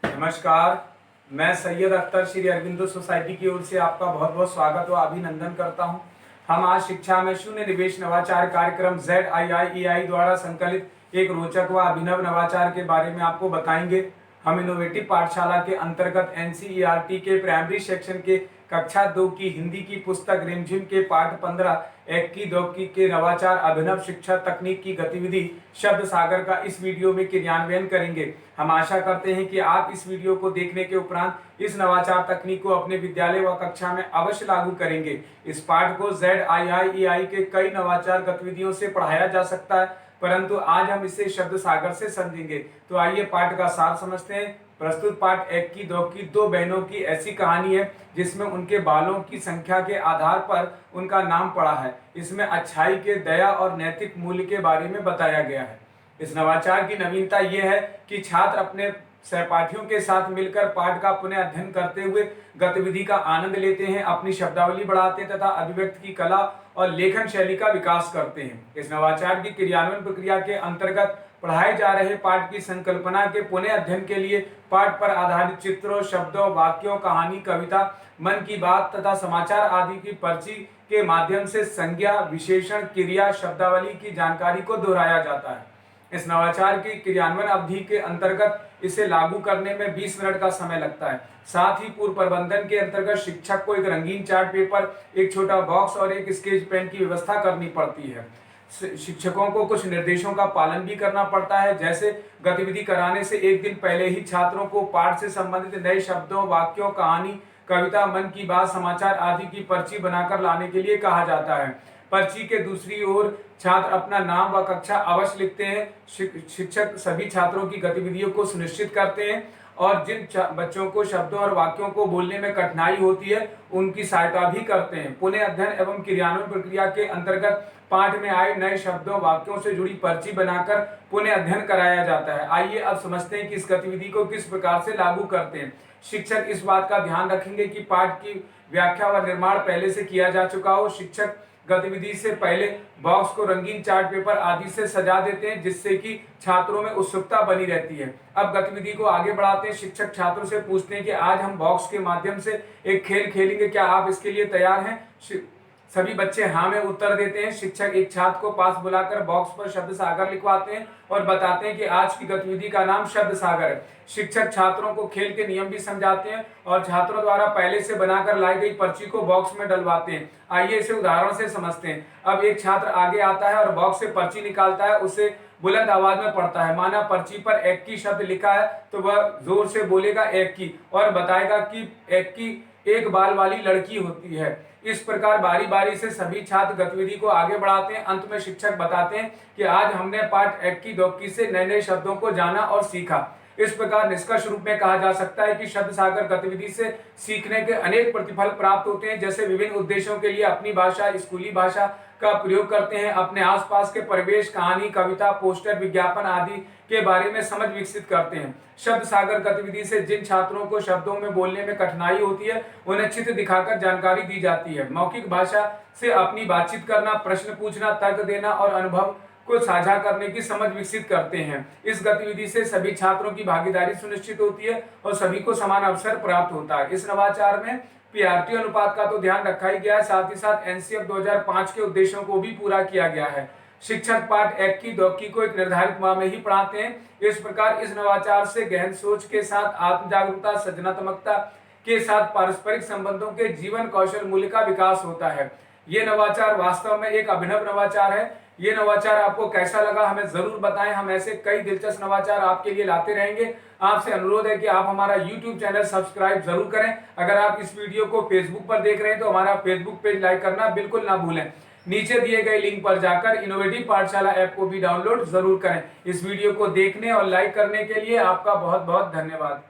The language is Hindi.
नमस्कार। मैं सैयद अख्तर श्री अरविंदो सोसाइटी की ओर से आपका बहुत बहुत स्वागत व अभिनंदन करता हूं। हम आज शिक्षा में शून्य निवेश नवाचार कार्यक्रम ZIIEI द्वारा संकलित एक रोचक व अभिनव नवाचार के बारे में आपको बताएंगे। हम इनोवेटिव पाठशाला के अंतर्गत NCERT के प्राइमरी सेक्शन के कक्षा 2 की हिंदी की पुस्तक रिमझिम के पाठ 15 एक्की दोक्की के नवाचार अभिनव शिक्षा तकनीक की गतिविधि शब्द सागर का इस वीडियो में क्रियान्वयन करेंगे। हम आशा करते हैं कि आप इस वीडियो को देखने के उपरांत इस नवाचार तकनीक को अपने विद्यालय व कक्षा में अवश्य लागू करेंगे। इस पाठ को ZIIEI के कई नवाचार गतिविधियों से पढ़ाया जा सकता है, परंतु आज हम इसे शब्द सागर से समझेंगे। तो आइए पाठ का सार समझते हैं। प्रस्तुत पाठ एक्की दोक्की दो बहनों की ऐसी कहानी है जिसमें उनके बालों की संख्या के आधार पर उनका नाम पड़ा है। इसमें अच्छाई के, दया और नैतिक मूल्य के बारे में बताया गया है। इस नवाचार की नवीनता यह है कि छात्र अपने सहपाठियों के साथ मिलकर पाठ का पुनः अध्ययन करते हुए गतिविधि का आनंद लेते हैं, अपनी शब्दावली बढ़ाते हैं तथा अभिव्यक्ति की कला और लेखन शैली का विकास करते हैं। इस नवाचार की क्रियान्वयन प्रक्रिया के अंतर्गत पढ़ाए जा रहे पाठ की संकल्पना के पुनः अध्ययन के लिए पाठ पर आधारित चित्रों, शब्दों, वाक्यों, कहानी, कविता, मन की बात तथा समाचार आदि की पर्ची के माध्यम से संज्ञा, विशेषण, क्रिया, शब्दावली की जानकारी को दोहराया जाता है। इस नवाचार की क्रियान्वयन अवधि के अंतर्गत इसे लागू करने में 20 मिनट का समय लगता है। साथ ही पूर्व प्रबंधन के अंतर्गत शिक्षक को एक रंगीन चार्ट पेपर, एक छोटा बॉक्स और एक स्केच पेन की व्यवस्था करनी पड़ती है। शिक्षकों को कुछ निर्देशों का पालन भी करना पड़ता है, जैसे गतिविधि कराने से एक दिन पहले ही छात्रों को पाठ से संबंधित नए शब्दों, वाक्यों, कहानी, कविता, मन की बात, समाचार आदि की पर्ची बनाकर लाने के लिए कहा जाता है। पर्ची के दूसरी ओर छात्र अपना नाम व कक्षा अवश्य लिखते हैं। शिक्षक सभी छात्रों की गतिविधियों को सुनिश्चित करते हैं और जिन बच्चों को शब्दों और वाक्यों को बोलने में कठिनाई होती है उनकी सहायता भी करते हैं। पुनः अध्ययन एवं क्रियान्वयन प्रक्रिया के अंतर्गत पाठ में आए नए शब्दों, वाक्यों से जुड़ी पर्ची बनाकर पुनः अध्ययन कराया जाता है। आइए अब समझते हैं कि इस गतिविधि को किस प्रकार से लागू करते हैं। शिक्षक इस बात का ध्यान रखेंगे कि पाठ की व्याख्या व निर्माण पहले से किया जा चुका हो। शिक्षक गतिविधि से पहले बॉक्स को रंगीन चार्ट पेपर आदि से सजा देते हैं, जिससे कि छात्रों में उत्सुकता बनी रहती है। अब गतिविधि को आगे बढ़ाते हैं। शिक्षक छात्रों से पूछते हैं कि आज हम बॉक्स के माध्यम से एक खेल खेलेंगे, क्या आप इसके लिए तैयार हैं? सभी बच्चे हाँ में उत्तर देते हैं। शिक्षक एक छात्र को पास बुलाकर बॉक्स पर शब्द सागर लिखवाते हैं और बताते हैं कि आज की गतिविधि का नाम शब्द सागर है। शिक्षक छात्रों को खेल के नियम भी समझाते हैं और छात्रों द्वारा पहले से बनाकर लाई गई पर्ची को बॉक्स में डलवाते हैं। आइए इसे उदाहरण से समझते हैं। अब एक छात्र आगे आता है और बॉक्स से पर्ची निकालता है, उसे बुलंद आवाज में पढ़ता है। माना पर्ची पर एक्की शब्द लिखा है तो वह जोर से बोलेगा एक्की और बताएगा कि एक्की एक बाल वाली लड़की होती है। इस प्रकार बारी बारी से सभी छात्र गतिविधि को आगे बढ़ाते हैं। अंत में शिक्षक बताते हैं कि आज हमने पाठ एक्की दोक्की से नए नए शब्दों को जाना और सीखा। इस प्रकार निष्कर्ष रूप में कहा जा सकता है कि शब्द सागर गतिविधि से सीखने के अनेक प्रतिफल प्राप्त होते हैं, जैसे विभिन्न उद्देश्यों के लिए अपनी भाषा, स्कूली भाषा का प्रयोग करते हैं, अपने आसपास के परिवेश, कहानी, कविता, पोस्टर, विज्ञापन आदि के बारे में समझ विकसित करते हैं। शब्द सागर गतिविधि से जिन छात्रों को शब्दों में बोलने में कठिनाई होती है उन्हें चित्र दिखाकर जानकारी दी जाती है। मौखिक भाषा से अपनी बातचीत करना, प्रश्न पूछना, तर्क देना और अनुभव को साझा करने की समझ विकसित करते हैं। इस गतिविधि से सभी छात्रों की भागीदारी सुनिश्चित होती है और सभी को समान अवसर प्राप्त होता है। इस नवाचार में PRT अनुपात का तो ध्यान रखा ही गया है, साथ ही साथ NCF 2005 के उद्देश्यों को भी पूरा किया गया है। शिक्षक पाठ एक्की दोक्की को एक निर्धारित माह में ही पढ़ाते हैं। इस प्रकार इस नवाचार से गहन सोच के साथ आत्म जागरूकता, सृजनात्मकता के साथ पारस्परिक संबंधों के जीवन कौशल मूल्य का विकास होता है। ये नवाचार वास्तव में एक अभिनव नवाचार है। ये नवाचार आपको कैसा लगा हमें जरूर बताएं। हम ऐसे कई दिलचस्प नवाचार आपके लिए लाते रहेंगे। आपसे अनुरोध है कि आप हमारा YouTube चैनल सब्सक्राइब जरूर करें। अगर आप इस वीडियो को Facebook पर देख रहे हैं तो हमारा Facebook पेज लाइक करना बिल्कुल ना भूलें। नीचे दिए गए लिंक पर जाकर इनोवेटिव पाठशाला ऐप को भी डाउनलोड जरूर करें। इस वीडियो को देखने और लाइक करने के लिए आपका बहुत बहुत धन्यवाद।